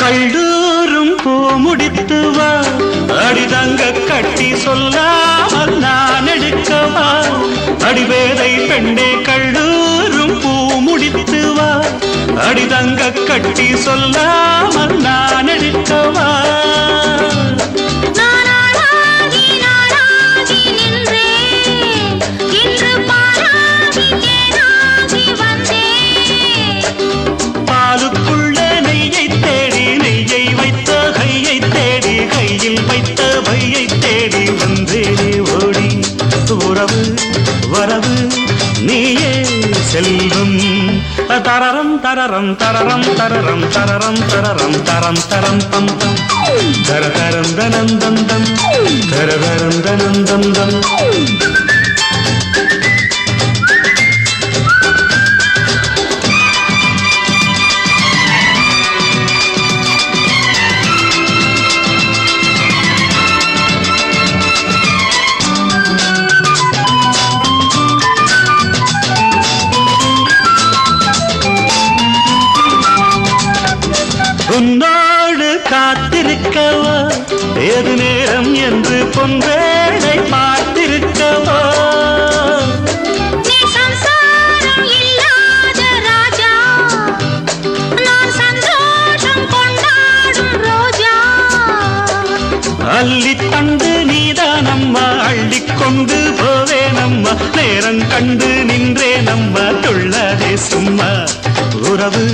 கல்லூரும் பூ முடித்து வா அடிதங்க கட்டி சொல்லாமல் நான் எடுக்கவா அடிவேதை பெண்ணே கல்லூரும் பூ முடித்து வா அடிதங்க கட்டி சொல்லாமல் நான் எடுக்கவா வரவு நீயே செல்வம் தரரம் தரரம் தரரம் தரரம் தரரம் தரரம் தரம் தரம் தம் தம் தரதரம் தனம் தம் தம் தரதரம் தனம் தம் தம் உன்னோடு காத்திருக்கவா ஏது நேரம் என்று பொன்வேளை பார்த்திருக்கவா நீ சம்சாரம் இல்லாத ராஜா நான் சந்தோஷம் கொண்டாடும் ரோஜா அள்ளி தந்து நீதான் அம்மா அள்ளிக்கொண்டு போவேனம்மா நேரம் கண்டு நின்றேனம்மா துள்ளதே சும்மா உறவு